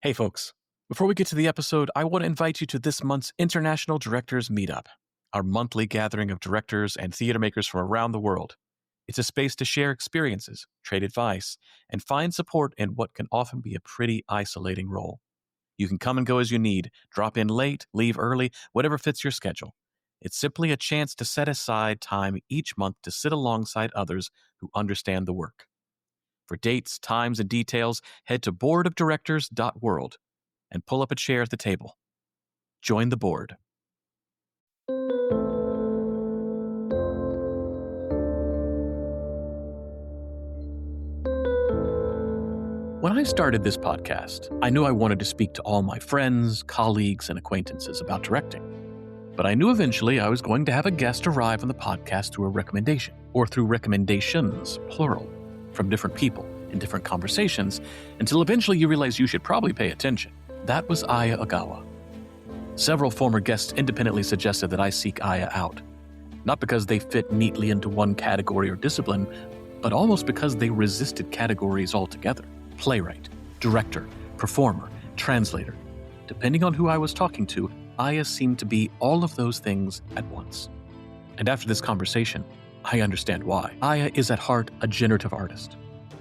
Hey folks, before we get to the episode, I want to invite you to this month's International Directors Meetup, our monthly gathering of directors and theater makers from around the world. It's a space to share experiences, trade advice, and find support in what can often be a pretty isolating role. You can come and go as you need, drop in late, leave early, whatever fits your schedule. It's simply a chance to set aside time each month to sit alongside others who understand the work. For dates, times, and details, head to boardofdirectors.world and pull up a chair at the table. Join the board. When I started this podcast, I knew I wanted to speak to all my friends, colleagues, and acquaintances about directing. But I knew eventually I was going to have a guest arrive on the podcast through a recommendation, or through recommendations, plural, from different people in different conversations, until eventually you realize you should probably pay attention. That was Aya Ogawa. Several former guests independently suggested that I seek Aya out, not because they fit neatly into one category or discipline, but almost because they resisted categories altogether. Playwright, director, performer, translator. Depending on who I was talking to, Aya seemed to be all of those things at once. And after this conversation, I understand why. Aya is at heart a generative artist.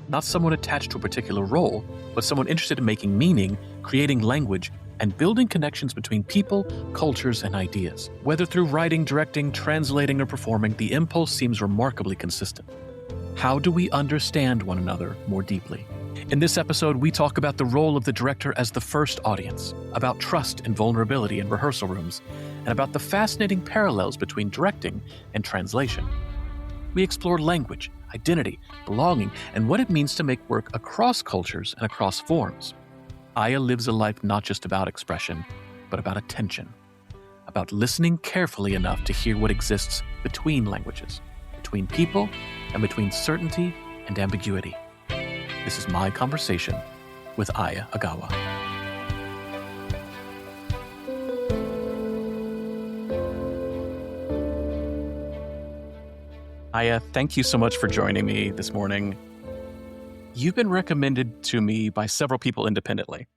Not someone attached to a particular role, but someone interested in making meaning, creating language, and building connections between people, cultures, and ideas. Whether through writing, directing, translating, or performing, the impulse seems remarkably consistent. How do we understand one another more deeply? In this episode, we talk about the role of the director as the first audience, about trust and vulnerability in rehearsal rooms, and about the fascinating parallels between directing and translation. We explore language, identity, belonging, and what it means to make work across cultures and across forms. Aya lives a life not just about expression, but about attention, about listening carefully enough to hear what exists between languages, between people, and between certainty and ambiguity. This is my conversation with Aya Ogawa. Aya, thank you so much for joining me this morning. You've been recommended to me by several people independently,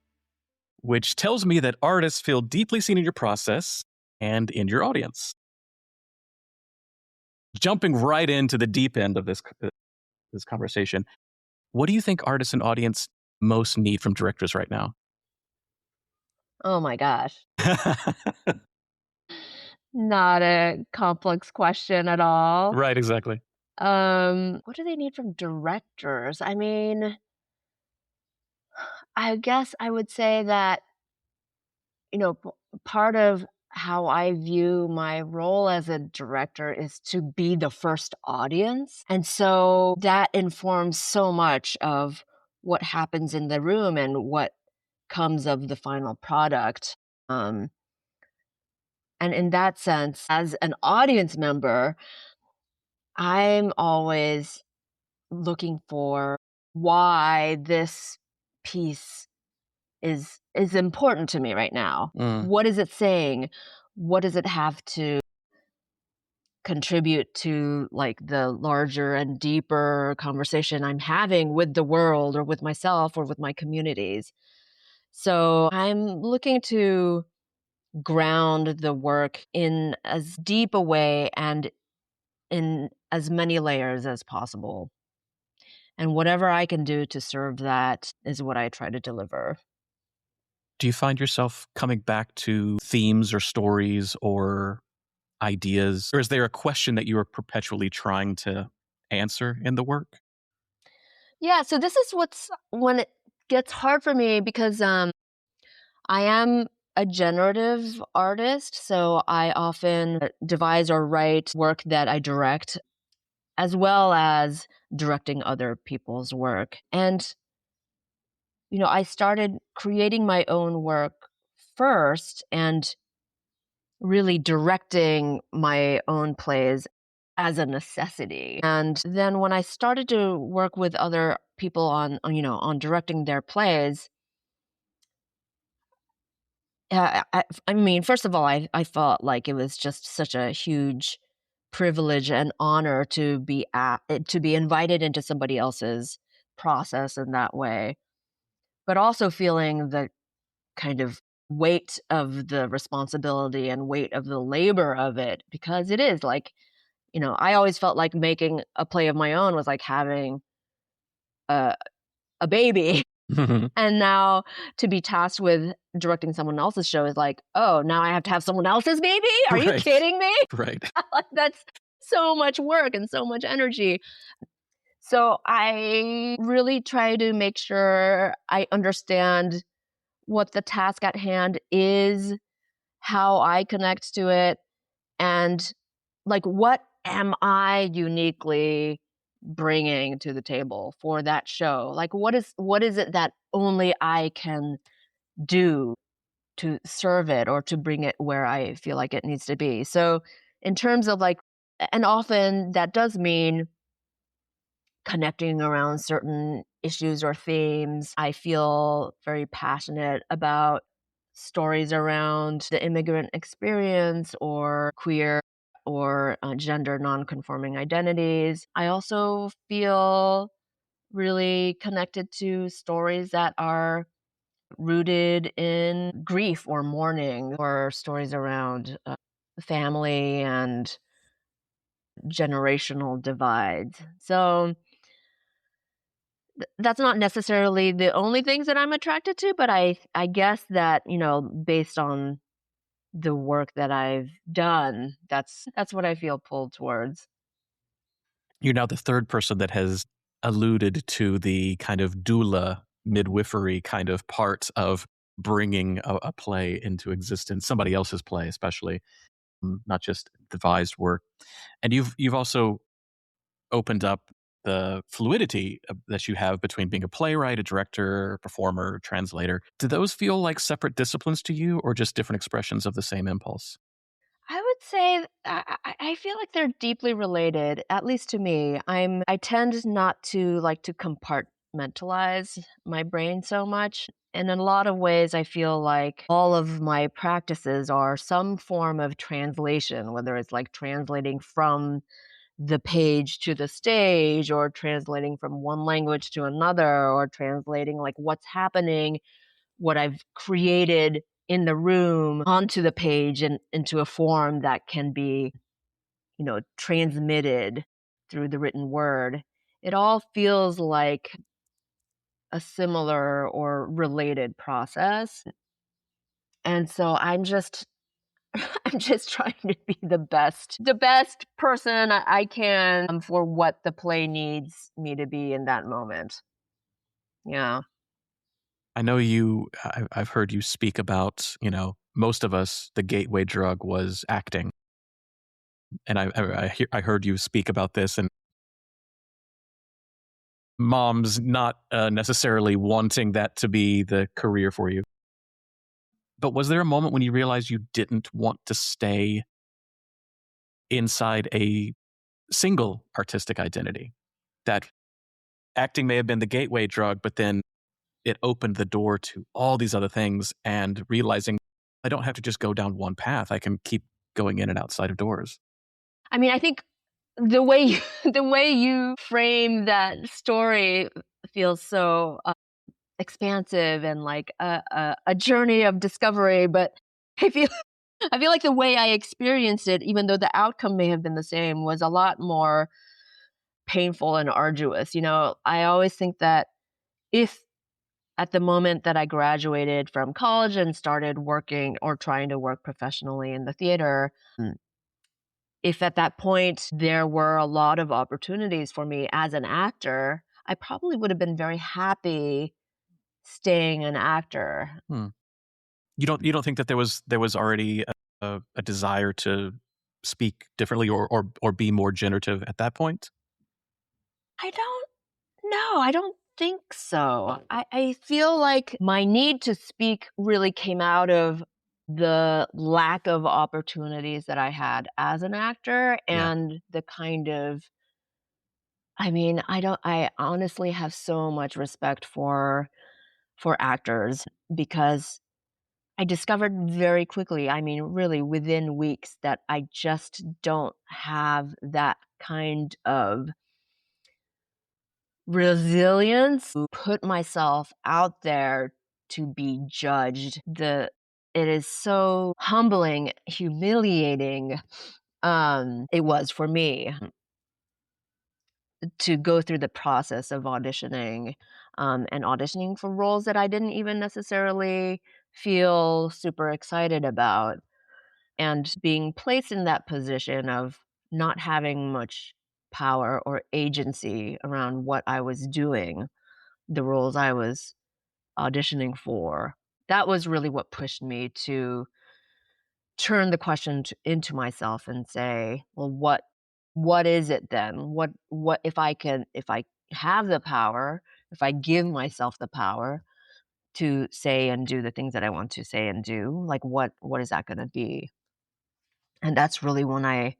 which tells me that artists feel deeply seen in your process and in your audience. Jumping right into the deep end of this conversation, what do you think artists and audience most need from directors right now? Oh my gosh. Not a complex question at all. Right, exactly. What do they need from directors? I mean, I guess I would say that, part of how I view my role as a director is to be the first audience. And so that informs so much of what happens in the room and what comes of the final product. Um, and in that sense, as an audience member, I'm always looking for why this piece is important to me right now. What is it saying? What does it have to contribute to, like, the larger and deeper conversation I'm having with the world or with myself or with my communities? So I'm looking to ground the work in as deep a way and in as many layers as possible. And whatever I can do to serve that is what I try to deliver. Do you find yourself coming back to themes or stories or ideas? Or is there a question that you are perpetually trying to answer in the work? Yeah, so this is what's when it gets hard for me because I am a generative artist, so I often devise or write work that I direct as well as directing other people's work. And I started creating my own work first and really directing my own plays as a necessity. And then when I started to work with other people on directing their plays, I mean, first of all, I felt like it was just such a huge privilege and honor to be invited into somebody else's process in that way, but also feeling the kind of weight of the responsibility and weight of the labor of it, because it is like, I always felt like making a play of my own was like having a a baby. And now to be tasked with directing someone else's show is like, "Oh, now I have to have someone else's baby? Are you Right. kidding me?" Right. Like, that's so much work and so much energy. So I really try to make sure I understand what the task at hand is, how I connect to it, and like what am I uniquely bringing to the table for that show? Like what is it that only I can do to serve it or to bring it where I feel like it needs to be. So in terms of like, and often that does mean connecting around certain issues or themes. I feel very passionate about stories around the immigrant experience or queer or gender nonconforming identities. I also feel really connected to stories that are rooted in grief or mourning, or stories around family and generational divides. So that's not necessarily the only things that I'm attracted to, but I guess that, based on the work that I've done, that's what I feel pulled towards. You're now the third person that has alluded to the kind of doula midwifery kind of part of bringing a play into existence, somebody else's play, especially, not just devised work. And you've also opened up the fluidity that you have between being a playwright, a director, performer, translator. Do those feel like separate disciplines to you, or just different expressions of the same impulse? I would say I feel like they're deeply related, at least to me. I tend not to like to compartmentalize my brain so much. And in a lot of ways, I feel like all of my practices are some form of translation, whether it's like translating from the page to the stage, or translating from one language to another, or translating like what's happening, what I've created in the room onto the page and into a form that can be, transmitted through the written word. It all feels like a similar or related process. And so I'm just I'm just trying to be the best person I can for what the play needs me to be in that moment. Yeah. I know I've heard you speak about, most of us, the gateway drug was acting. And I heard you speak about this, and moms not necessarily wanting that to be the career for you. But was there a moment when you realized you didn't want to stay inside a single artistic identity? That acting may have been the gateway drug, but then it opened the door to all these other things, and realizing I don't have to just go down one path. I can keep going in and outside of doors. I mean, I think the way you, the way you frame that story feels so expansive and like a journey of discovery. But I feel I feel like the way I experienced it, even though the outcome may have been the same, was a lot more painful and arduous. I always think that if at the moment that I graduated from college and started working or trying to work professionally in the theater, if at that point there were a lot of opportunities for me as an actor, I probably would have been very happy staying an actor. Hmm. You don't think that there was already a desire to speak differently, or be more generative at that point? I don't know. I don't think so. I feel like my need to speak really came out of the lack of opportunities that I had as an actor, Yeah. and the kind of, I mean, I honestly have so much respect for actors, because I discovered very quickly, I mean, really within weeks, that I just don't have that kind of resilience to put myself out there to be judged. It is so humbling, humiliating. It was for me to go through the process of auditioning, and auditioning for roles that I didn't even necessarily feel super excited about, and being placed in that position of not having much power or agency around what I was doing, the roles I was auditioning for. That was really what pushed me to turn the question into myself and say, well, what is it then? What if I have the power, if I give myself the power to say and do the things that I want to say and do, like what is that going to be? And that's really when I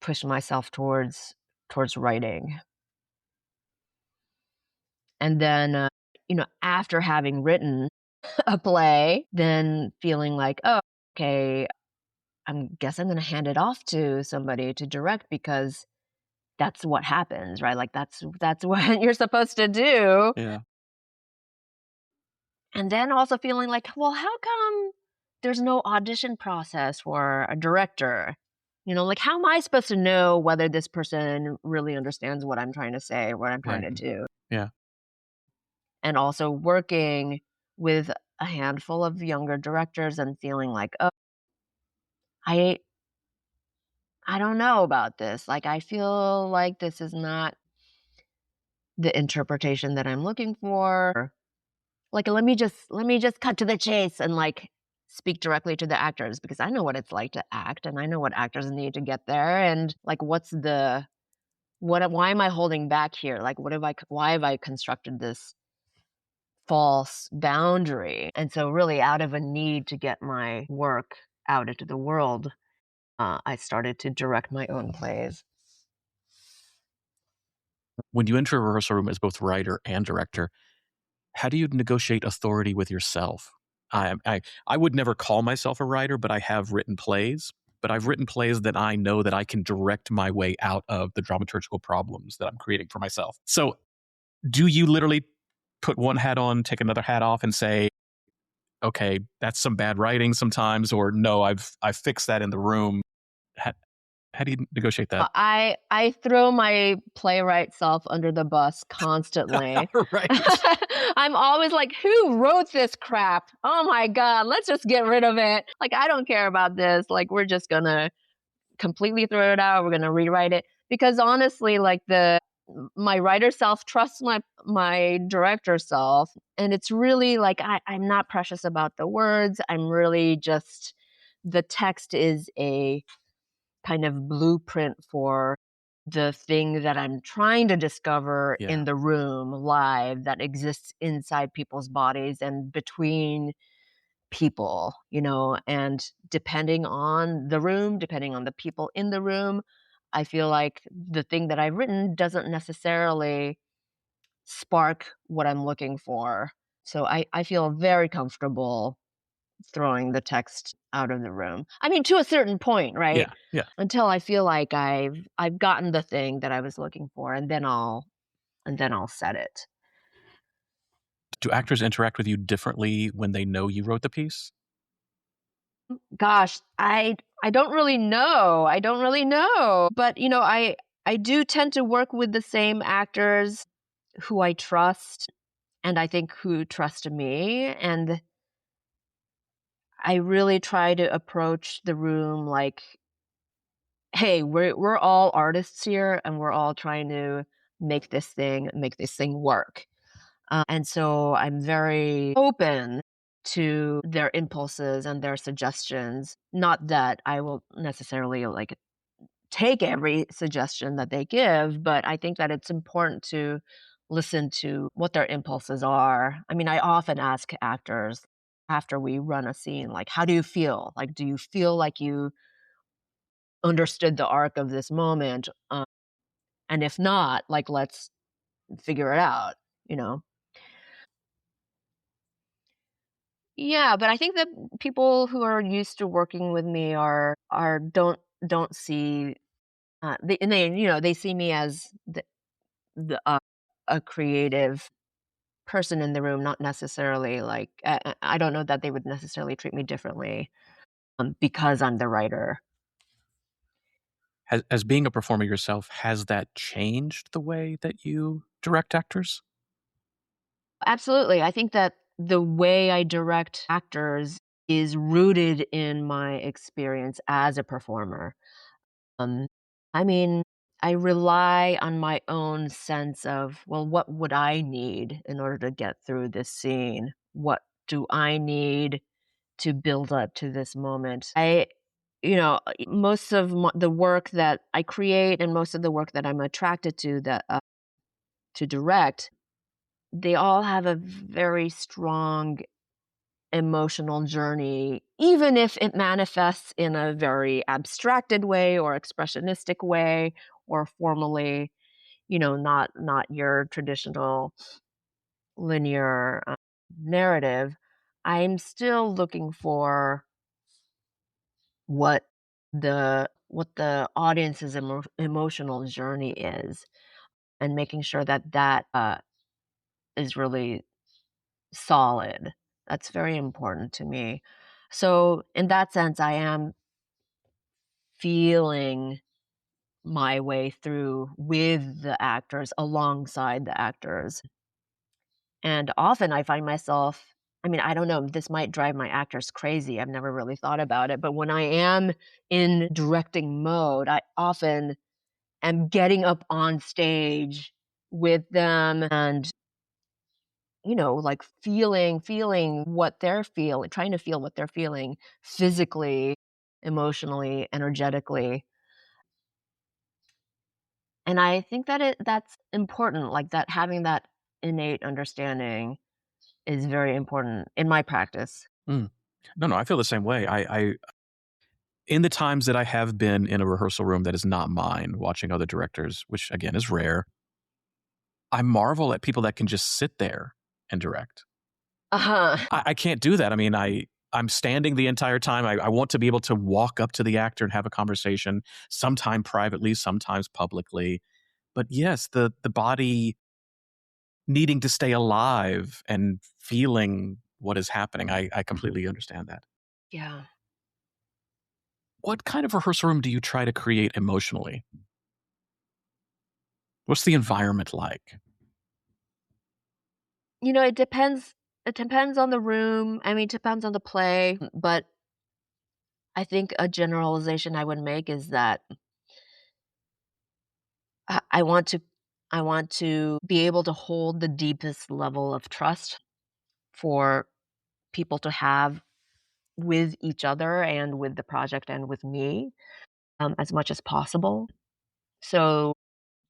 pushed myself towards writing. And then after having written a play, then feeling like, oh, okay, I'm going to hand it off to somebody to direct because that's what happens, right? Like that's what you're supposed to do. Yeah. And then also feeling like, well, how come there's no audition process for a director? Like how am I supposed to know whether this person really understands what I'm trying to say, what I'm trying Right. to do? Yeah. And also working with a handful of younger directors and feeling like, oh, I I don't know about this. Like I feel like this is not the interpretation that I'm looking for. Like, let me just cut to the chase and, like, speak directly to the actors because I know what it's like to act, and I know what actors need to get there, and, like, why am I holding back here? Like, why have I constructed this false boundary? And so really out of a need to get my work out into the world, I started to direct my own plays. When you enter a rehearsal room as both writer and director, how do you negotiate authority with yourself? I would never call myself a writer, but I have written plays. But I've written plays that I know that I can direct my way out of the dramaturgical problems that I'm creating for myself. So, do you literally put one hat on, take another hat off, and say, "Okay, that's some bad writing sometimes," or "No, I've fixed that in the room." How, how do you negotiate that? I throw my playwright self under the bus constantly. Right. I'm always like, "Who wrote this crap? Oh my god, let's just get rid of it. Like, I don't care about this. Like, we're just gonna completely throw it out. We're gonna rewrite it." Because honestly, like my writer self trusts my director self, and it's really like I'm not precious about the words. I'm really just the text is a kind of blueprint for the thing that I'm trying to discover Yeah. in the room live that exists inside people's bodies and between people, and depending on the room, depending on the people in the room, I feel like the thing that I've written doesn't necessarily spark what I'm looking for. So I feel very comfortable throwing the text out of the room. I mean, to a certain point, right? Yeah. Yeah. Until I feel like I've gotten the thing that I was looking for, and then I'll set it. Do actors interact with you differently when they know you wrote the piece? Gosh, I don't really know. I don't really know. But, I do tend to work with the same actors who I trust and I think who trust me, and I really try to approach the room like, hey, we're all artists here and we're all trying to make this thing work. And so I'm very open to their impulses and their suggestions. Not that I will necessarily like take every suggestion that they give, but I think that it's important to listen to what their impulses are. I mean, I often ask actors after we run a scene, like, how do you feel? Like, do you feel like you understood the arc of this moment? And if not, like, let's figure it out, you know? Yeah, but I think that people who are used to working with me are don't see they see me as the a creative person in the room, not necessarily like I don't know that they would necessarily treat me differently because I'm the writer. As being a performer yourself, has that changed the way that you direct actors? Absolutely. I think that the way I direct actors is rooted in my experience as a performer. Um, I mean, I rely on my own sense of, well, what would I need in order to get through this scene? What do I need to build up to this moment? Most of the work that I create and most of the work that I'm attracted to that to direct, they all have a very strong emotional journey, even if it manifests in a very abstracted way or expressionistic way or formally, not your traditional linear narrative. I'm still looking for what the audience's emotional journey is, and making sure that is really solid. That's very important to me. So in that sense, I am feeling my way through with the actors, alongside the actors. And often I find myself, I mean, I don't know, this might drive my actors crazy. I've never really thought about it, but when I am in directing mode, I often am getting up on stage with them and like feeling what they're feeling, trying to feel what they're feeling physically, emotionally, energetically. And I think that that's important, like that having that innate understanding is very important in my practice. Mm. No, no, I feel the same way. In the times that I have been in a rehearsal room that is not mine, watching other directors, which again is rare, I marvel at people that can just sit there and direct. Uh-huh. I can't do that. I mean, I'm standing the entire time. I want to be able to walk up to the actor and have a conversation, sometime privately, sometimes publicly. But yes, the body needing to stay alive and feeling what is happening. I completely understand that. Yeah. What kind of rehearsal room do you try to create emotionally? What's the environment like? It depends on the room. I mean, it depends on the play, but I think a generalization I would make is that I want to be able to hold the deepest level of trust for people to have with each other and with the project and with me, as much as possible. So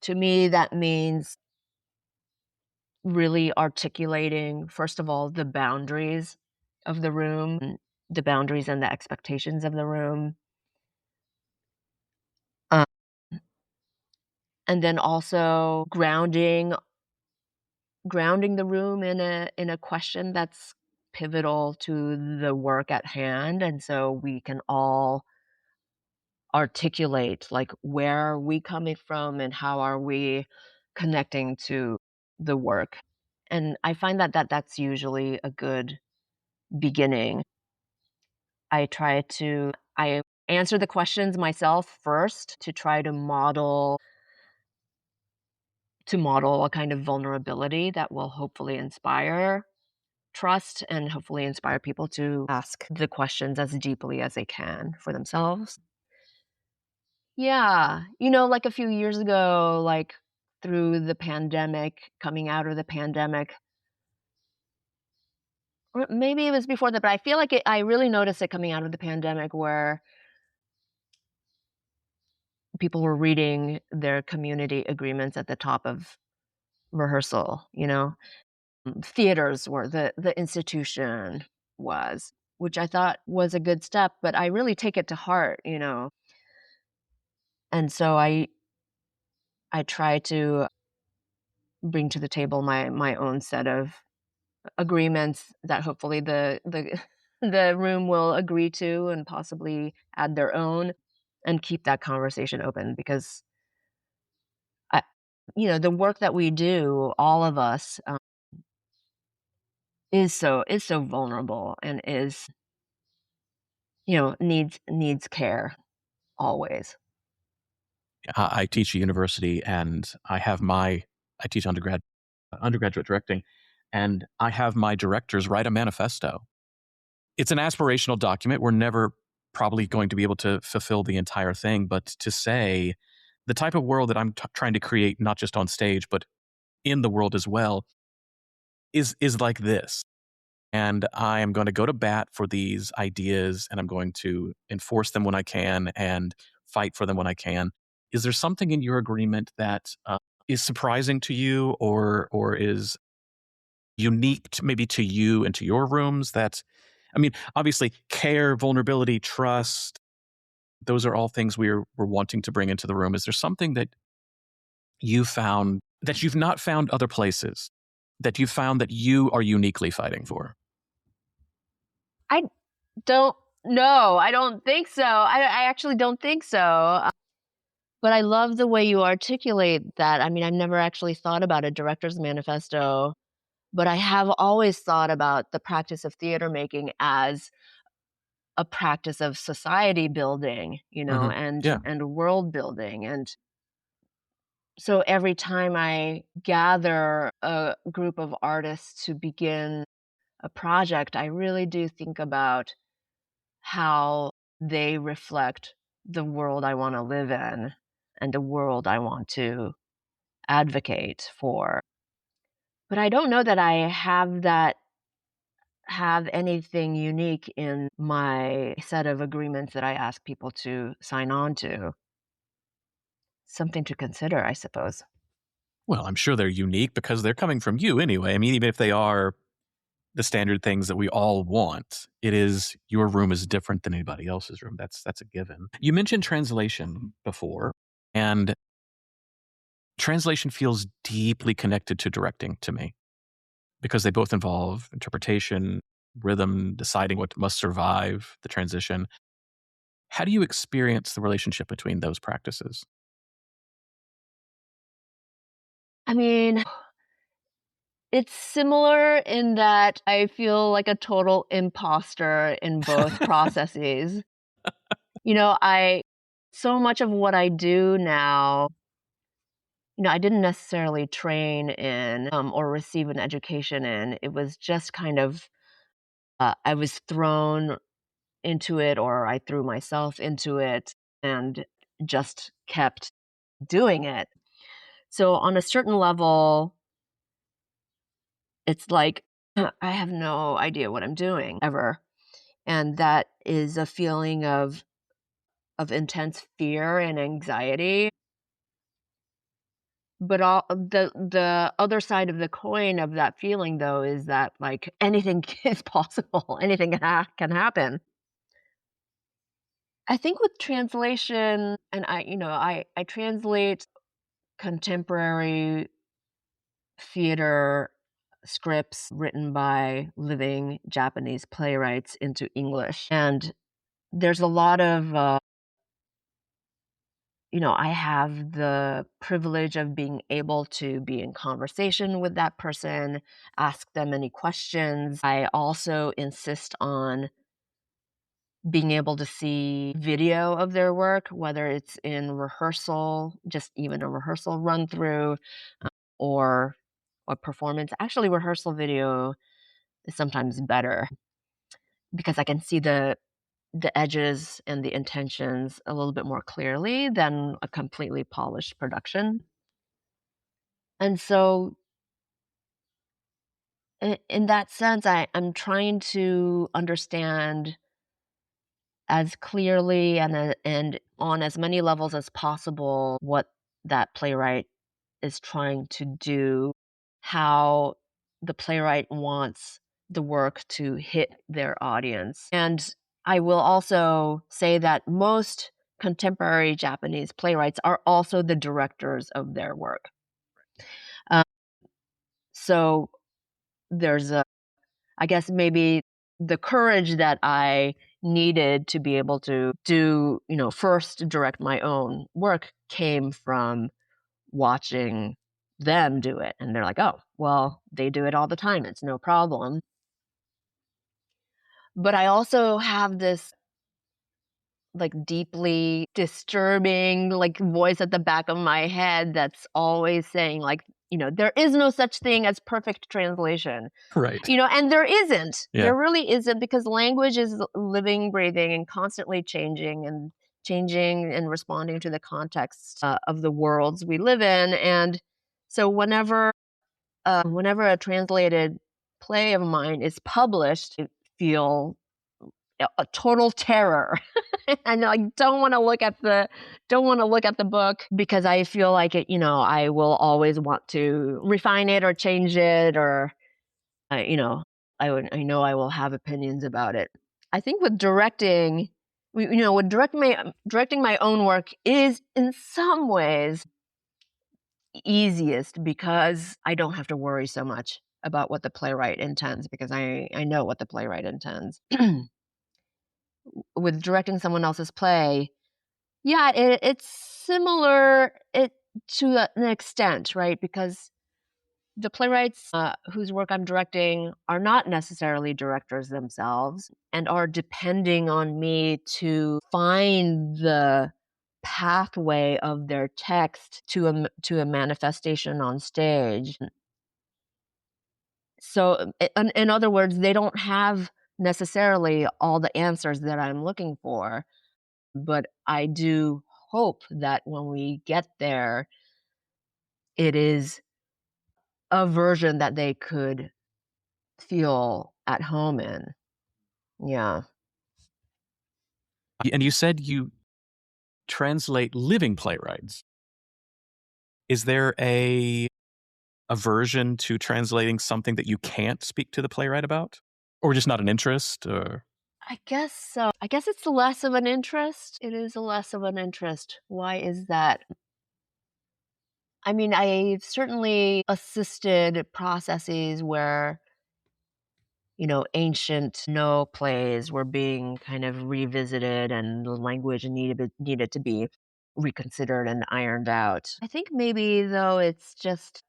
to me, that means really articulating, first of all, the boundaries of the room, the boundaries and the expectations of the room. Um, and then also grounding the room in a question that's pivotal to the work at hand, and so we can all articulate, like, where are we coming from and how are we connecting to the work. And I find that's usually a good beginning. I answer the questions myself first to try to model a kind of vulnerability that will hopefully inspire trust and hopefully inspire people to ask the questions as deeply as they can for themselves. Yeah. Like a few years ago, like through the pandemic, coming out of the pandemic, or maybe it was before that, but I feel like I really noticed it coming out of the pandemic where people were reading their community agreements at the top of rehearsal. Theaters were the institution was, which I thought was a good step, but I really take it to heart. And so I try to bring to the table my own set of agreements that hopefully the the room will agree to and possibly add their own and keep that conversation open because I the work that we do, all of us, is so vulnerable and needs care always. I teach a university, and I teach undergraduate directing, and I have my directors write a manifesto. It's an aspirational document. We're never probably going to be able to fulfill the entire thing, but to say the type of world that I'm trying to create, not just on stage, but in the world as well, is like this. And I am going to go to bat for these ideas, and I'm going to enforce them when I can and fight for them when I can. Is there something in your agreement that is surprising to you, or is unique maybe to you and to your rooms? That, I mean, obviously, care, vulnerability, trust. Those are all things we're wanting to bring into the room. Is there something that you found that you've not found other places, that you found that you are uniquely fighting for? I don't know. I don't think so. I actually don't think so. But I love the way you articulate that. I mean, I've never actually thought about a director's manifesto, but I have always thought about the practice of theater making as a practice of society building, Hmm. Yeah. and world building. And so every time I gather a group of artists to begin a project, I really do think about how they reflect the world I want to live in and the world I want to advocate for. But I don't know that I have anything unique in my set of agreements that I ask people to sign on to. Something to consider, I suppose. Well, I'm sure they're unique because they're coming from you anyway. I mean, even if they are the standard things that we all want, it is your room is different than anybody else's room. That's a given. You mentioned translation before, and translation feels deeply connected to directing to me because they both involve interpretation, rhythm, deciding what must survive the transition. How do you experience the relationship between those practices? I mean, it's similar in that I feel like a total imposter in both processes. I so much of what I do now, I didn't necessarily train in or receive an education in. It was just kind of I was thrown into it, or I threw myself into it and just kept doing it. So on a certain level, it's like I have no idea what I'm doing ever. And that is a feeling of intense fear and anxiety. But all the other side of the coin of that feeling though is that like anything is possible. Anything can happen. I think with translation, and I translate contemporary theater scripts written by living Japanese playwrights into English. And there's a lot of, I have the privilege of being able to be in conversation with that person, ask them any questions. I also insist on being able to see video of their work, whether it's in rehearsal, just even a rehearsal run through, or a performance. Actually, rehearsal video is sometimes better because I can see the edges and the intentions a little bit more clearly than a completely polished production. And so in that sense, I'm trying to understand as clearly and on as many levels as possible what that playwright is trying to do, how the playwright wants the work to hit their audience. And I will also say that most contemporary Japanese playwrights are also the directors of their work. Um, so there's I guess maybe the courage that I needed to be able to do, first direct my own work came from watching them do it. And they're like, oh, well, they do it all the time. It's no problem. But I also have this like deeply disturbing like voice at the back of my head that's always saying like, there is no such thing as perfect translation. Right. And there isn't. Yeah. There really isn't, because language is living, breathing, and constantly changing and responding to the context of the worlds we live in. And so whenever a translated play of mine is published, I feel a total terror. And I don't want to look at the book, because I feel like I will always want to refine it or change it, or you know, I know I will have opinions about it. I think with directing, with directing my own work is in some ways easiest, because I don't have to worry so much about what the playwright intends, because I know what the playwright intends. With directing someone else's play, yeah, it's similar to an extent, right? Because the playwrights whose work I'm directing are not necessarily directors themselves, and are depending on me to find the pathway of their text to a manifestation on stage. So, in other words, they don't have necessarily all the answers that I'm looking for, but I do hope that when we get there, it is a version that they could feel at home in. Yeah. And you said you translate living playwrights. Is there a aversion to translating something that you can't speak to the playwright about? Or just not an interest? Or I guess so. I guess it's less of an interest. It is less of an interest. Why is that? I mean, I've certainly assisted processes where, ancient no plays were being kind of revisited, and the language needed to be reconsidered and ironed out. I think maybe though it's just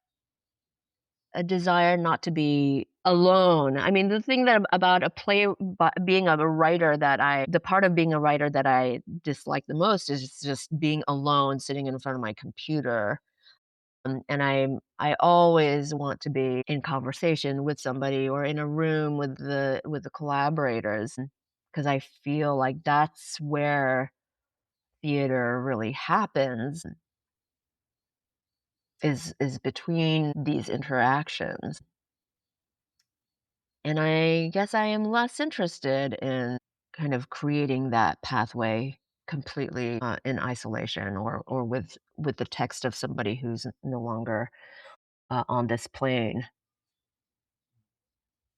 a desire not to be alone. I mean, the thing that about being a writer the part of being a writer that I dislike the most is just being alone, sitting in front of my computer. And I always want to be in conversation with somebody, or in a room with the collaborators, because I feel like that's where theater really happens, is between these interactions. And I guess I am less interested in kind of creating that pathway completely in isolation, or with the text of somebody who's no longer on this plane.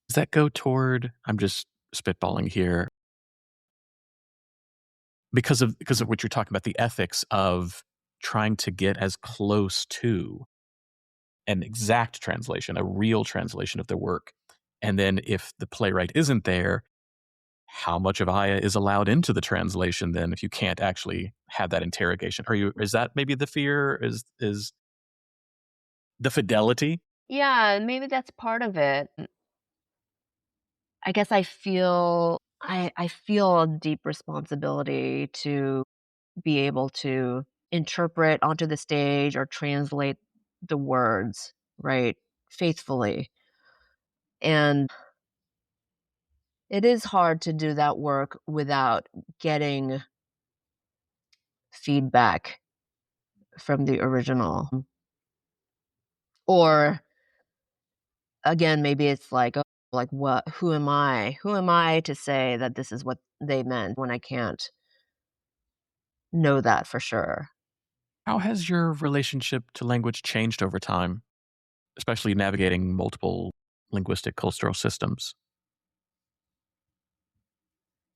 does that go toward, I'm just spitballing here, because of what you're talking about, the ethics of trying to get as close to an exact translation, a real translation of their work. And then if the playwright isn't there, how much of Aya is allowed into the translation then if you can't actually have that interrogation? Is that maybe the fear? Is the fidelity? Yeah, maybe that's part of it. I guess I feel a deep responsibility to be able to interpret onto the stage or translate the words, right, faithfully. And it is hard to do that work without getting feedback from the original. Or again, maybe it's like, oh, like what who am I? Who am I to say that this is what they meant when I can't know that for sure? How has your relationship to language changed over time, especially navigating multiple linguistic cultural systems?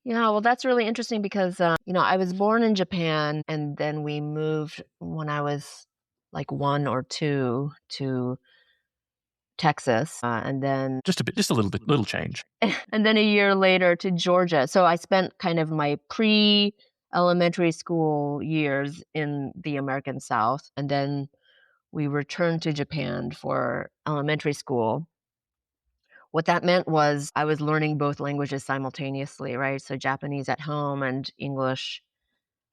Yeah, well, that's really interesting, because, I was born in Japan, and then we moved when I was like 1 or 2 to Texas, and then Just a bit, just a little bit, little change. and then a year later to Georgia. So I spent kind of my pre-elementary school years in the American South, and then we returned to Japan for elementary school, What that meant was I was learning both languages simultaneously, right? So Japanese at home and English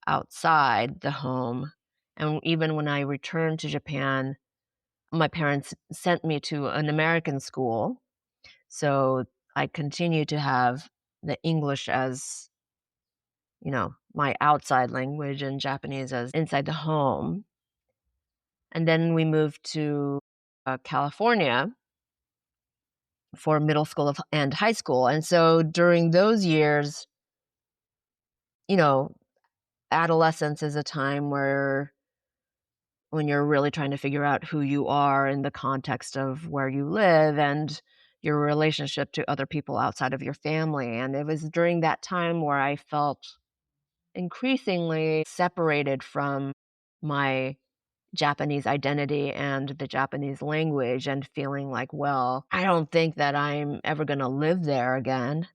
outside the home. And even when I returned to Japan, my parents sent me to an American school. So I continued to have the English as, my outside language and Japanese as inside the home. And then we moved to California for middle school and high school. And so during those years, you know, adolescence is a time where when you're really trying to figure out who you are in the context of where you live and your relationship to other people outside of your family. And it was during that time where I felt increasingly separated from my Japanese identity and the Japanese language and feeling like, well, I don't think that I'm ever going to live there again.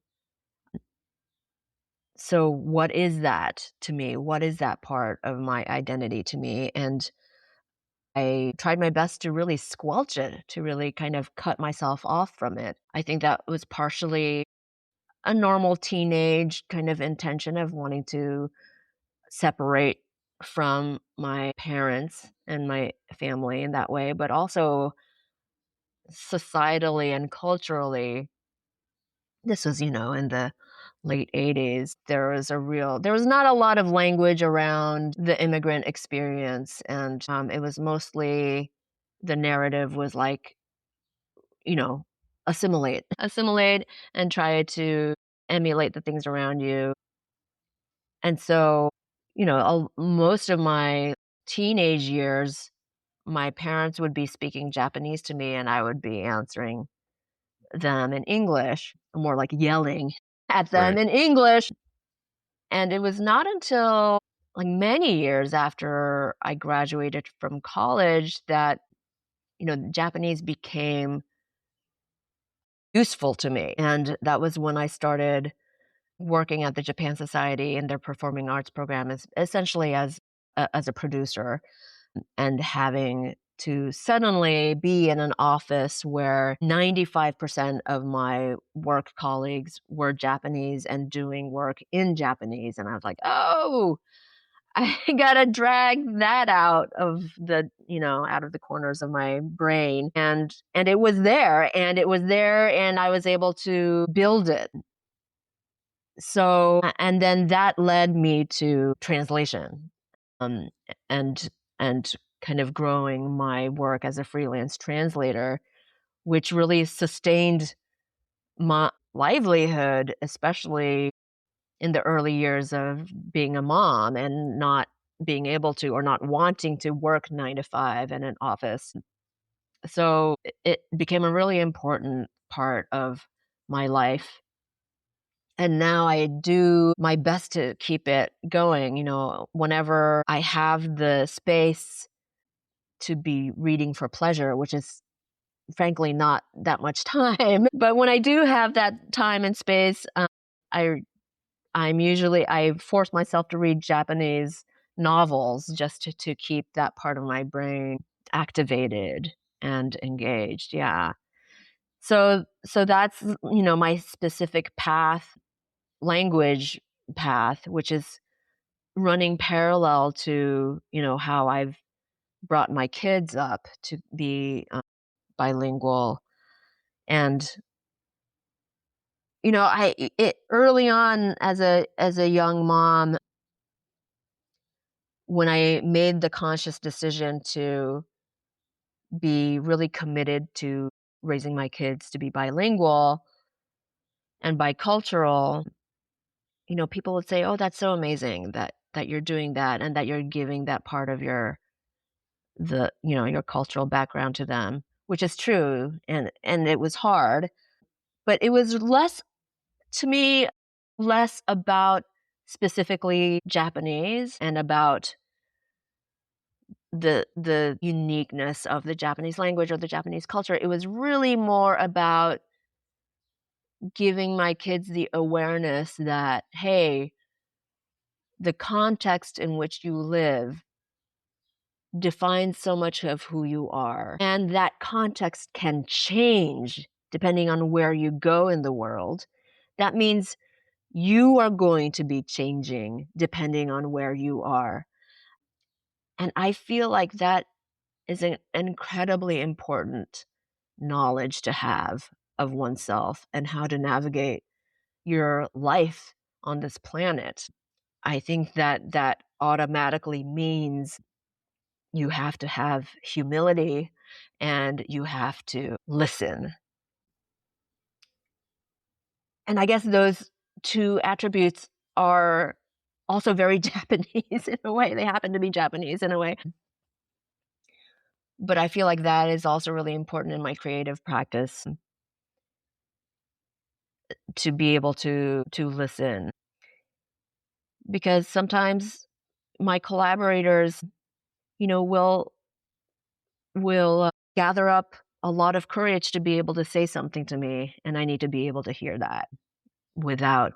So, what is that to me? What is that part of my identity to me? And I tried my best to really squelch it, to really kind of cut myself off from it. I think that was partially a normal teenage kind of intention of wanting to separate from my parents and my family in that way, but also societally and culturally. This was, in the late 80s. There was not a lot of language around the immigrant experience. And it was mostly the narrative was like, you know, assimilate and try to emulate the things around you. And so, most of my teenage years, my parents would be speaking Japanese to me and I would be answering them in English, more like yelling at them Right. in English. And it was not until like many years after I graduated from college that, Japanese became useful to me. And that was when I started working at the Japan Society in their performing arts program as essentially as a producer and having to suddenly be in an office where 95% of my work colleagues were Japanese and doing work in Japanese. And I was like, oh, I gotta drag that out of the corners of my brain. And it was there and it was there and I was able to build it. So, and then that led me to translation, um, and and kind of growing my work as a freelance translator, which really sustained my livelihood, especially in the early years of being a mom and not being able to or not wanting to work 9 to 5 in an office. So it became a really important part of my life. And now I do my best to keep it going. Whenever I have the space to be reading for pleasure, which is frankly not that much time. But when I do have that time and space, I I force myself to read Japanese novels just to keep that part of my brain activated and engaged. Yeah. So that's my specific language path, which is running parallel to how I've brought my kids up to be bilingual. And early on as a young mom, when I made the conscious decision to be really committed to raising my kids to be bilingual and bicultural, people would say, "Oh, that's so amazing that you're doing that and that you're giving that part of your cultural background to them," which is true, and it was hard, but it was less to me, less about specifically Japanese and about the uniqueness of the Japanese language or the Japanese culture. It was really more about giving my kids the awareness that, hey, the context in which you live defines so much of who you are. And that context can change depending on where you go in the world, that means you are going to be changing depending on where you are. And I feel like that is an incredibly important knowledge to have of oneself and how to navigate your life on this planet. I think that that automatically means you have to have humility and you have to listen. And I guess those two attributes are also very Japanese in a way. They happen to be Japanese in a way. But I feel like that is also really important in my creative practice to be able to listen. Because sometimes my collaborators, will gather up a lot of courage to be able to say something to me, and I need to be able to hear that without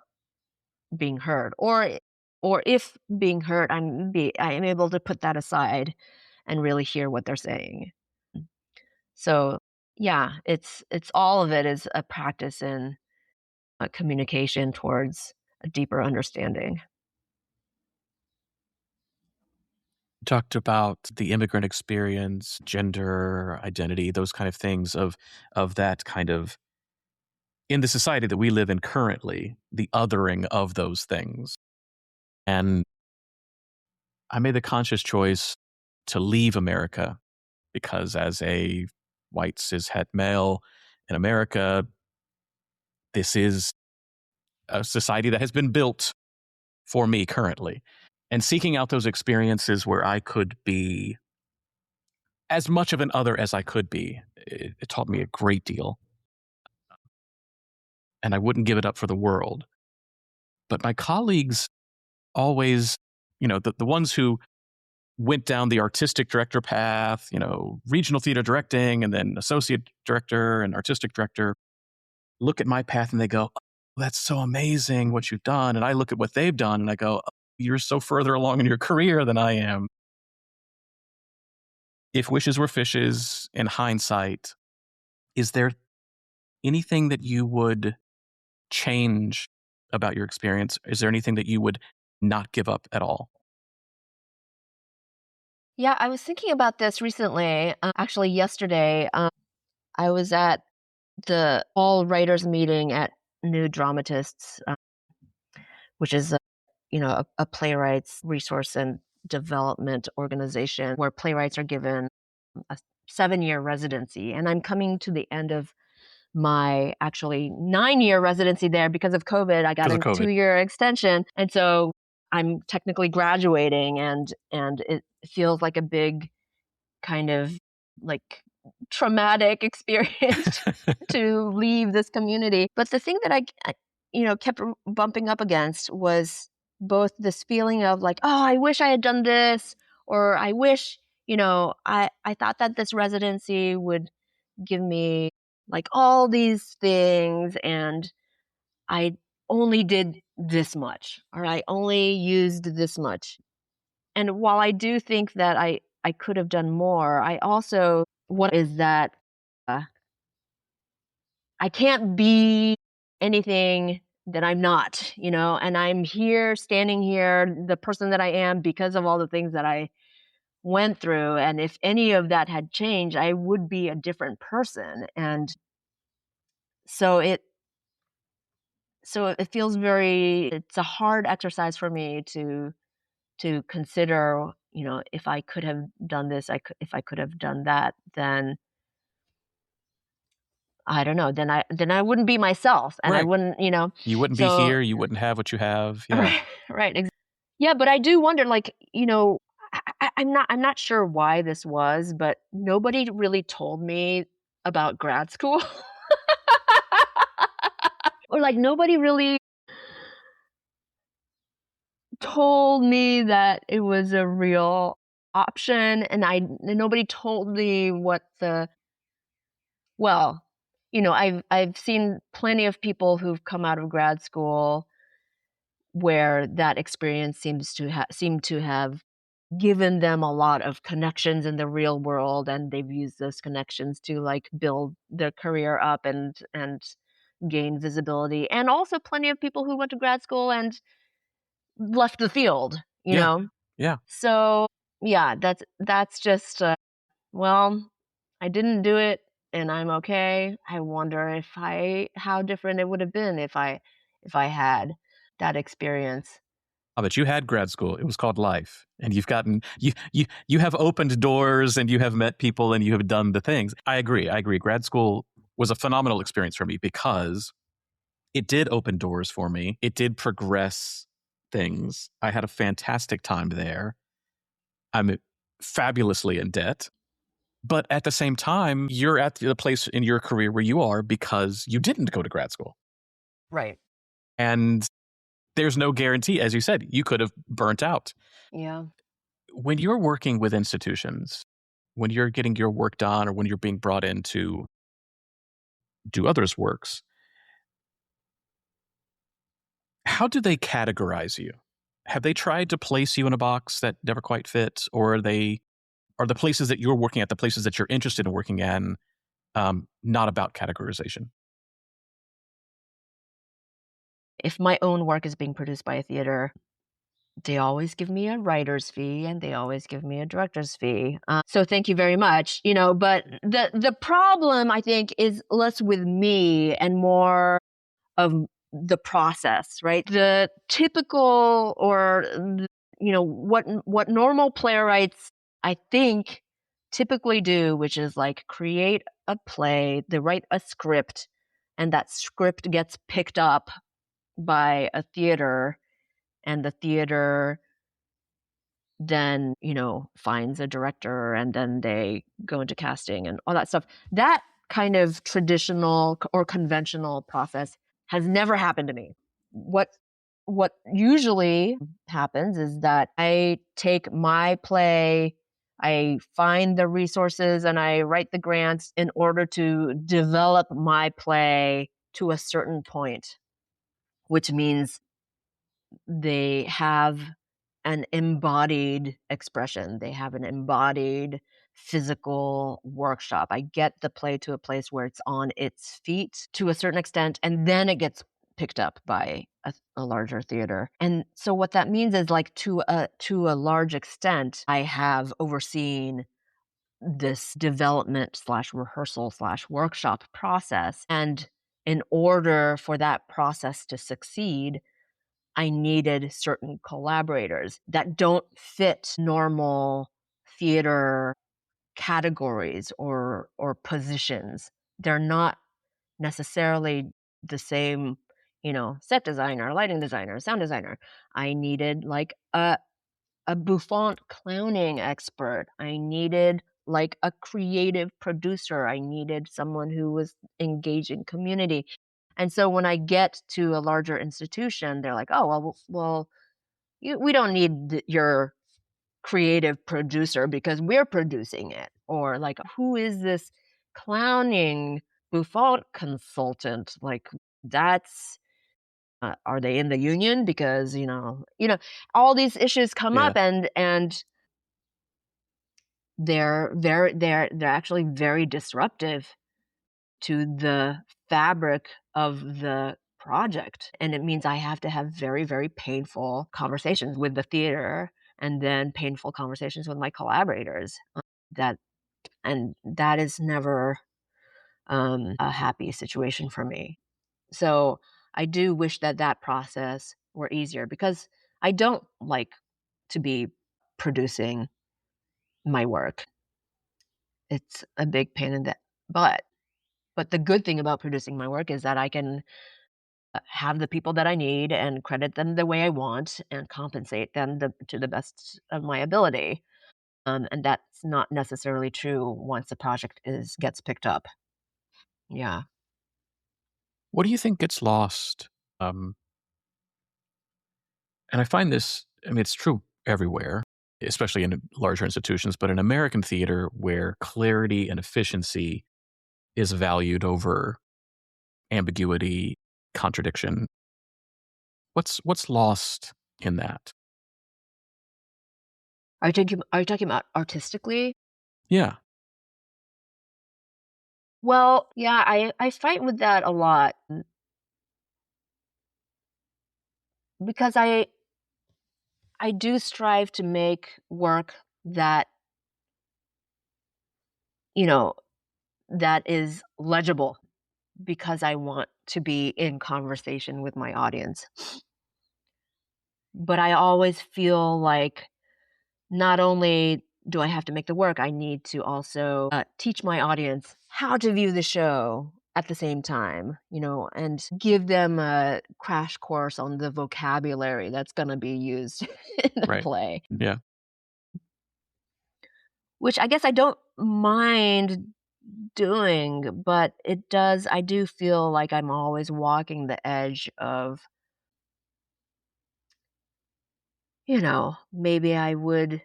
being heard. Or if being heard, I am able to put that aside and really hear what they're saying. So, yeah, it's all of it is a practice in communication towards a deeper understanding. Talked about the immigrant experience, gender, identity, those kind of things of that kind of in the society that we live in currently, the othering of those things. And I made the conscious choice to leave America because as a white cishet male in America, this is a society that has been built for me currently. And seeking out those experiences where I could be as much of an other as I could be, it taught me a great deal. And I wouldn't give it up for the world. But my colleagues always, the ones who went down the artistic director path, regional theater directing and then associate director and artistic director, look at my path and they go, "Oh, that's so amazing what you've done." And I look at what they've done and I go, "Oh, you're so further along in your career than I am." If wishes were fishes in hindsight, is there anything that you would change about your experience? Is there anything that you would not give up at all? Yeah, I was thinking about this recently. Actually, yesterday, I was at the all writers meeting at New Dramatists, which is a playwrights resource and development organization where playwrights are given a 7-year residency. And I'm coming to the end of my actually 9-year residency there because of COVID. I got Because of a COVID. 2-year extension, and so I'm technically graduating, and it feels like a big kind of like traumatic experience to leave this community. But the thing that kept bumping up against was both this feeling of like, oh, I wish I had done this, or I wish, I thought that this residency would give me like all these things, and I only did this much, or I only used this much. And while I do think that I could have done more, I also what is that uh, I can't be anything that I'm not, and I'm here, standing here, the person that I am because of all the things that I went through. And if any of that had changed, I would be a different person. And so it feels it's a hard exercise for me to consider, if I could have done this, if I could have done that, then I don't know, then I wouldn't be myself, and I Right. wouldn't, You wouldn't be so here. You wouldn't have what you have. Yeah. right, right, yeah, but I do wonder, like, I'm not sure why this was, but nobody really told me about grad school. Or, like, nobody really told me that it was a real option, and nobody told me what the well, I've seen plenty of people who've come out of grad school where that experience seem to have given them a lot of connections in the real world, and they've used those connections to, like, build their career up and gain visibility, and also plenty of people who went to grad school and left the field, you Yeah. know? Yeah. So, yeah, that's just, well, I didn't do it, and I'm okay. I wonder if I how different it would have been if I had that experience. But you had grad school. It was called life. And you have opened doors and you have met people and you have done the things. I agree. I agree. Grad school was a phenomenal experience for me because it did open doors for me. It did progress things. I had a fantastic time there. I'm fabulously in debt. But at the same time, you're at the place in your career where you are because you didn't go to grad school. Right. And there's no guarantee. As you said, you could have burnt out. Yeah. When you're working with institutions, when you're getting your work done or when you're being brought in to do others' works, how do they categorize you? Have they tried to place you in a box that never quite fits, or are the places that you're working at, the places that you're interested in working in, not about categorization? If my own work is being produced by a theater, they always give me a writer's fee and they always give me a director's fee. So thank you very much. But the problem I think is less with me and more of the process, right? The typical or what normal playwrights I think typically do, which is like create a play, they write a script, and that script gets picked up by a theater, and the theater then, finds a director, and then they go into casting and all that stuff. That kind of traditional or conventional process has never happened to me. What what usually happens is that I take my play, I find the resources and I write the grants in order to develop my play to a certain point, which means they have an embodied expression. They have an embodied physical workshop. I get the play to a place where it's on its feet to a certain extent, and then it gets picked up by a larger theater. And so what that means is, like, to a large extent, I have overseen this development slash rehearsal slash workshop process. And in order for that process to succeed, I needed certain collaborators that don't fit normal theater categories or positions. They're not necessarily the same, set designer, lighting designer, sound designer. I needed like a bouffant clowning expert. I needed like a creative producer. I needed someone who was engaging community. And so when I get to a larger institution, they're like, "Oh, we don't need your creative producer because we're producing it." Or like, "Who is this clowning bouffant consultant?" Like, that's are they in the union? Because all these issues come Yeah. up, and they're actually very disruptive to the fabric of the project. And it means I have to have very, very painful conversations with the theater, and then painful conversations with my collaborators. That and that is never a happy situation for me. So I do wish that that process were easier, because I don't like to be producing my work. It's a big pain in the butt. But the good thing about producing my work is that I can have the people that I need and credit them the way I want and compensate them to the best of my ability. And that's not necessarily true once the project is gets picked up. Yeah. What do you think gets lost? Um, and I find this, I mean, it's true everywhere, especially in larger institutions, but in American theater where clarity and efficiency is valued over ambiguity, contradiction. What's lost in that? Are you talking about artistically? Yeah. Well, yeah, I fight with that a lot, because I do strive to make work that, you know, that is legible, because I want to be in conversation with my audience. But I always feel like not only do I have to make the work, I need to also teach my audience how to view the show at the same time, and give them a crash course on the vocabulary that's going to be used in the Right. play, Yeah. which I guess I don't mind doing, but I do feel like I'm always walking the edge of, maybe I would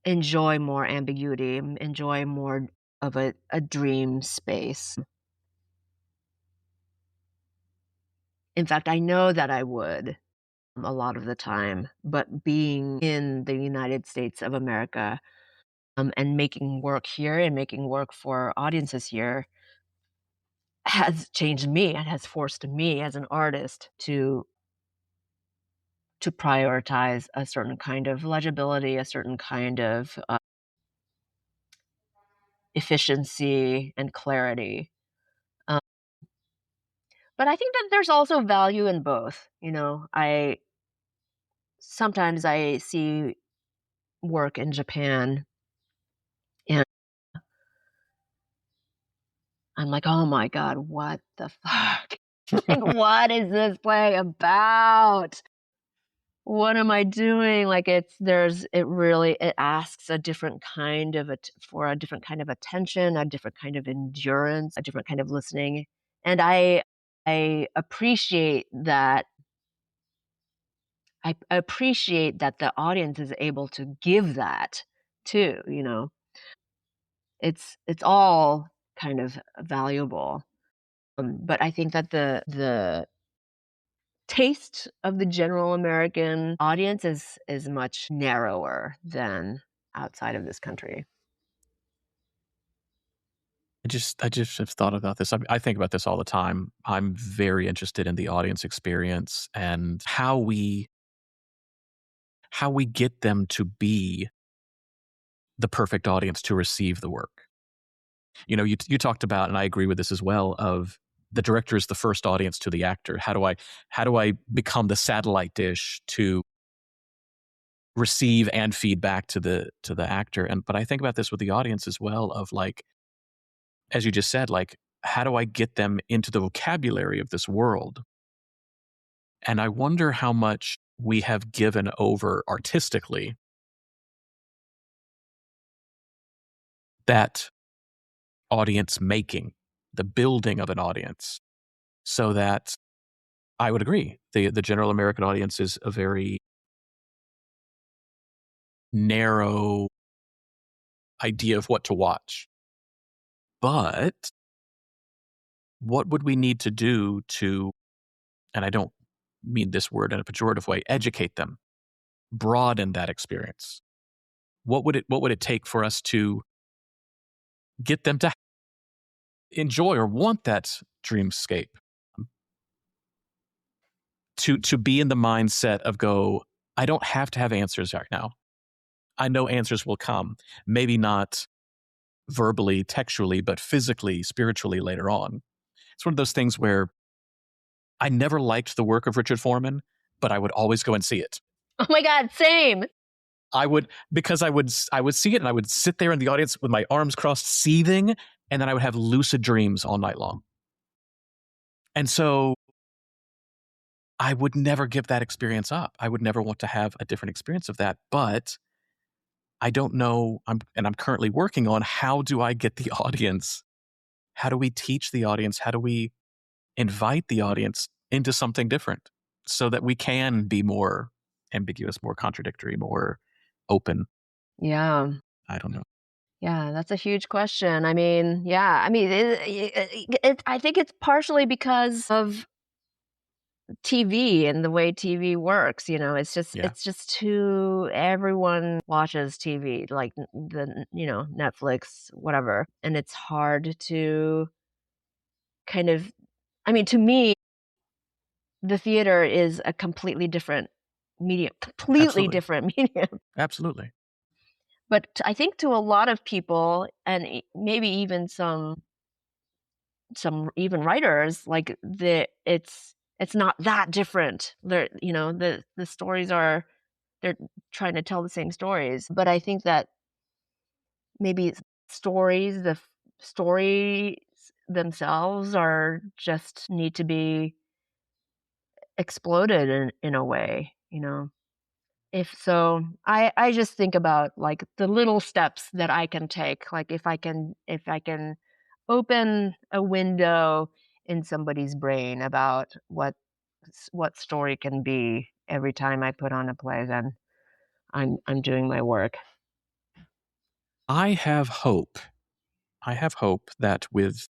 enjoy more ambiguity, enjoy more of a dream space. In fact, I know that I would a lot of the time, but being in the United States of America, and making work here and making work for audiences here has changed me and has forced me as an artist to prioritize a certain kind of legibility, a certain kind of efficiency and clarity. Um, but I think that there's also value in both. I sometimes I see work in Japan, and I'm like, "Oh my god, what the fuck? Like, what is this play about? What am I doing?" Like, it asks a different kind of for a different kind of attention, a different kind of endurance, a different kind of listening. And I appreciate that. I appreciate that the audience is able to give that too. It's all kind of valuable. But I think that the taste of the general American audience is much narrower than outside of this country. I just have thought about this. I think about this all the time. I'm very interested in the audience experience and how we get them to be the perfect audience to receive the work. You talked about, and I agree with this as well, of the director is the first audience to the actor. How do I become the satellite dish to receive and feedback to the actor? And but I think about this with the audience as well, of like, as you just said, like, how do I get them into the vocabulary of this world? And I wonder how much we have given over artistically that audience making, the building of an audience, so that I would agree. The general American audience is a very narrow idea of what to watch. But what would we need to do to, and I don't mean this word in a pejorative way, educate them, broaden that experience? What would it take for us to get them to enjoy or want that dreamscape? To be in the mindset of go, I don't have to have answers right now. I know answers will come. Maybe not verbally, textually, but physically, spiritually later on. It's one of those things where I never liked the work of Richard Foreman, but I would always go and see it. Oh my god, same. I would, because I would see it and I would sit there in the audience with my arms crossed, seething, and then I would have lucid dreams all night long. And so I would never give that experience up. I would never want to have a different experience of that. But I don't know. I'm currently working on, how do I get the audience? How do we teach the audience? How do we invite the audience into something different so that we can be more ambiguous, more contradictory, more open? Yeah. I don't know. Yeah, that's a huge question. I mean, yeah, I mean, I think it's partially because of TV and the way TV works, Yeah, it's just too everyone watches TV, like, Netflix, whatever, and it's hard to kind of I mean, to me, the theater is a completely absolutely. different medium. Absolutely. But I think to a lot of people, and maybe even some even writers, like, it's not that different. The stories are they're trying to tell the same stories, but I think that maybe stories themselves are just need to be exploded in a way. If so, I just think about, like, the little steps that I can take, like, if I can open a window in somebody's brain about what story can be every time I put on a play, then I'm doing my work. I have hope. I have hope that with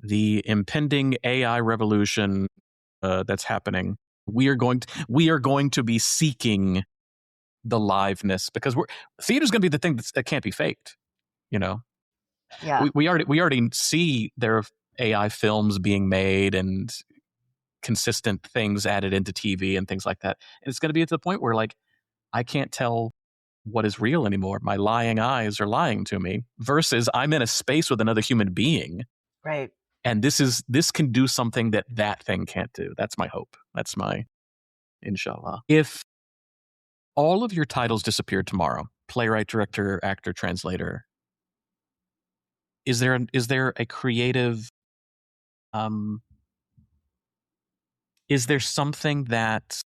the impending AI revolution that's happening, we are going to be seeking the liveness because theater's going to be the thing that can't be faked. You know, Yeah. we already see there are AI films being made and consistent things added into TV and things like that. And it's going to be at the point where like I can't tell what is real anymore. My lying eyes are lying to me versus I'm in a space with another human being Right. and this can do something that thing can't do. That's my hope. That's my inshallah. If all of your titles disappeared tomorrow, playwright, director, actor, translator, is there a creative um is there something that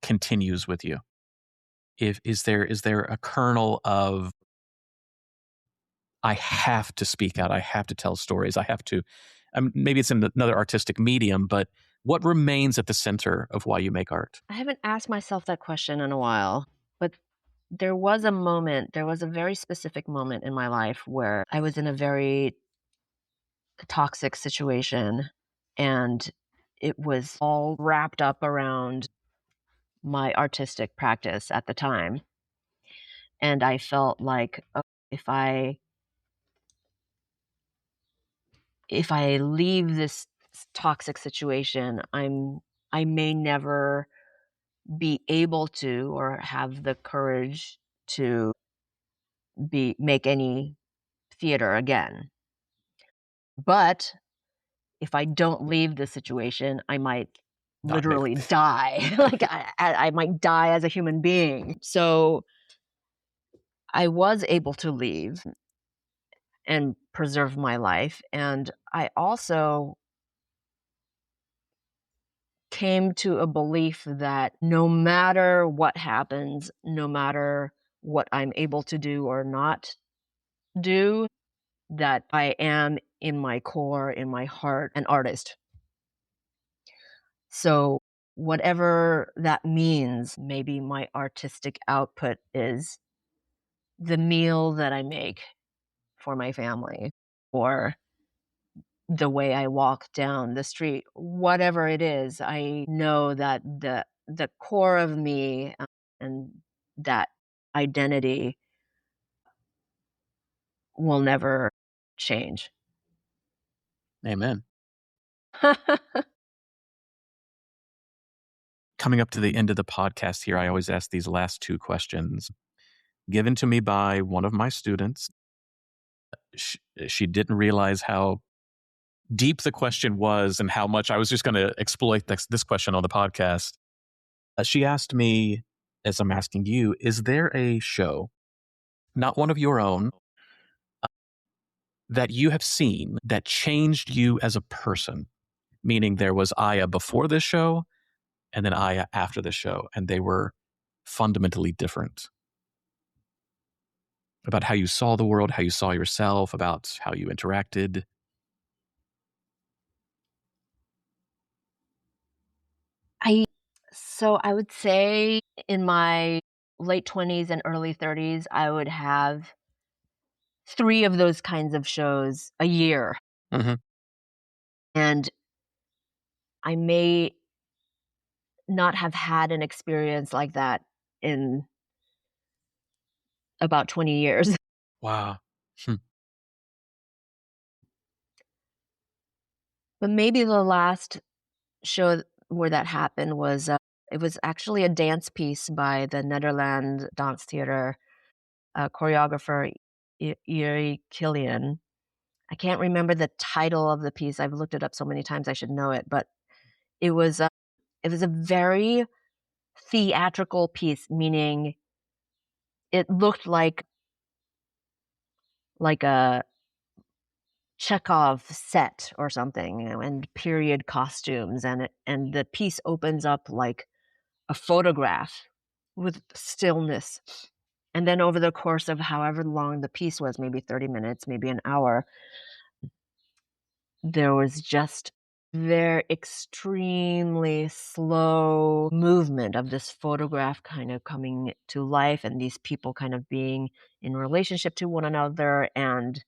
continues with you? If is there a kernel of I have to speak out, I have to tell stories, I have to maybe it's in another artistic medium, but what remains at the center of why you make art? I haven't asked myself that question in a while, but there was a very specific moment in my life where I was in a very toxic situation, and it was all wrapped up around my artistic practice at the time, and I felt like, "Oh, if I leave this toxic situation, I may never be able to or have the courage to be make any theater again. But if I don't leave the situation, I might I make literally die. Like, I might die as a human being." So, I was able to leave and preserve my life, and I also came to a belief that no matter what happens, no matter what I'm able to do or not do, that I am in my core, in my heart, an artist. So, whatever that means, maybe my artistic output is the meal that I make for my family or the way I walk down the street. Whatever it is, I know that the core of me, and that identity will never change. Amen. Coming up to the end of the podcast here, I always ask these last two questions given to me by one of my students. She didn't realize how deep the question was and how much I was just going to exploit this question on the podcast. She asked me, as I'm asking you, is there a show, not one of your own, that you have seen that changed you as a person? Meaning there was Aya before this show and then Aya after the show, and they were fundamentally different about how you saw the world, how you saw yourself, about how you interacted. I I would say in my late 20s and early 30s, I would have 3 of those kinds of shows a year, Mhm. and I may not have had an experience like that in about 20 years. Wow. Hmm. But maybe the last show where that happened was, it was actually a dance piece by the Netherlands dance theater choreographer Yuri Killian. I can't remember the title of the piece. I've looked it up so many times I should know it, but it was a it was a very theatrical piece, meaning it looked like a Chekhov set or something, and period costumes, and the piece opens up like a photograph with stillness. And then over the course of however long the piece was, maybe 30 minutes, maybe an hour, there was just very extremely slow movement of this photograph kind of coming to life, and these people kind of being in relationship to one another, and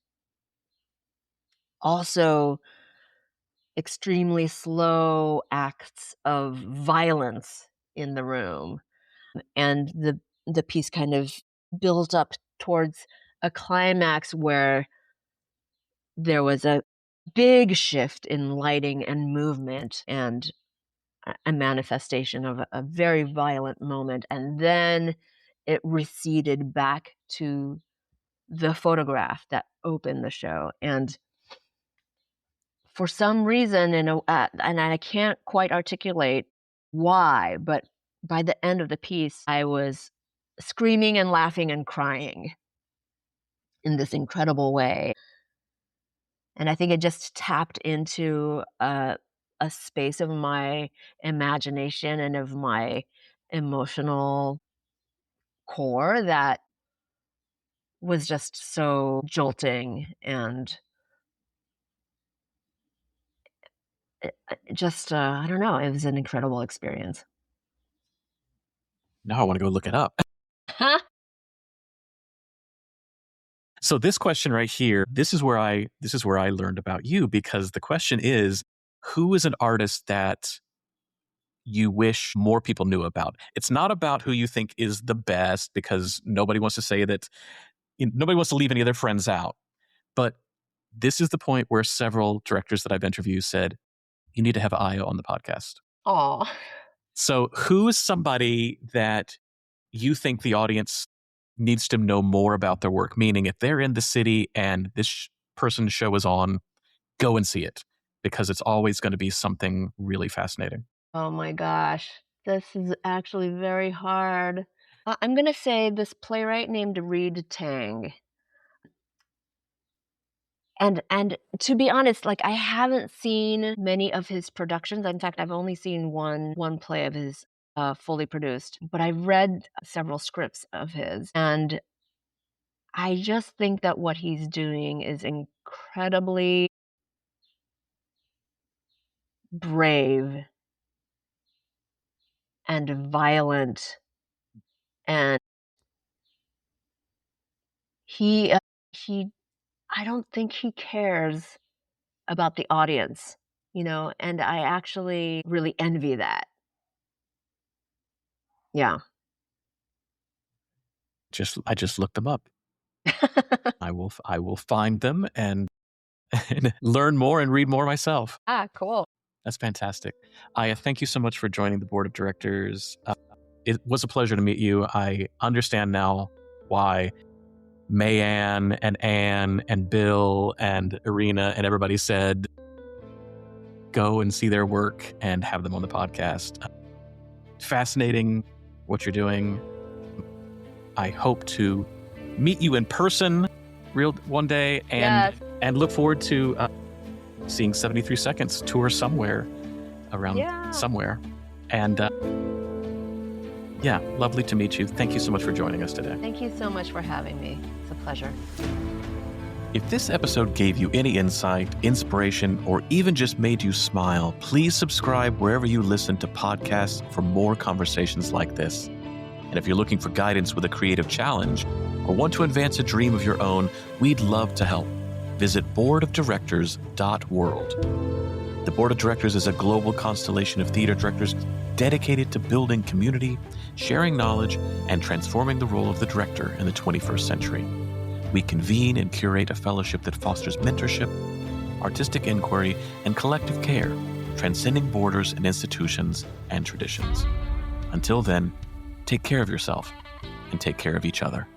also extremely slow acts of violence in the room. And the piece kind of built up towards a climax where there was a big shift in lighting and movement, and a manifestation of a very violent moment, and then it receded back to the photograph that opened the show. And for some reason, and I can't quite articulate why, but by the end of the piece, I was screaming and laughing and crying in this incredible way. And I think it just tapped into a space of my imagination and of my emotional core that was just so jolting, and just, I don't know, it was an incredible experience. Now I want to go look it up. So this question right here, this is where I learned about you, because the question is, who is an artist that you wish more people knew about? It's not about who you think is the best, because nobody wants to say that, nobody wants to leave any of their friends out. But this is the point where several directors that I've interviewed said, you need to have Io on the podcast. Aw. So who is somebody that you think the audience needs to know more about their work? Meaning, if they're in the city and this person's show is on, go and see it, because it's always going to be something really fascinating. Oh my gosh. This is actually very hard. I'm gonna say this playwright named Reed Tang. And to be honest, like, I haven't seen many of his productions. In fact, I've only seen one play of his, fully produced, but I've read several scripts of his, and I just think that what he's doing is incredibly brave and violent, and he, he I don't think he cares about the audience, and I actually really envy that. Yeah. I just looked them up. I will find them and learn more and read more myself. Cool. That's fantastic. Aya, thank you so much for joining the board of directors. It was a pleasure to meet you. I understand now why Mayanne and Anne and Bill and Irina and everybody said, go and see their work and have them on the podcast. Fascinating what you're doing. I hope to meet you in person one day, and Yes. and look forward to seeing 73 Seconds tour somewhere around somewhere. And yeah, lovely to meet you. Thank you so much for joining us today. Thank you so much for having me. It's a pleasure. If this episode gave you any insight, inspiration, or even just made you smile, please subscribe wherever you listen to podcasts for more conversations like this. And if you're looking for guidance with a creative challenge or want to advance a dream of your own, we'd love to help. Visit boardofdirectors.world. The Board of Directors is a global constellation of theater directors dedicated to building community, sharing knowledge, and transforming the role of the director in the 21st century. We convene and curate a fellowship that fosters mentorship, artistic inquiry, and collective care, transcending borders and institutions and traditions. Until then, take care of yourself and take care of each other.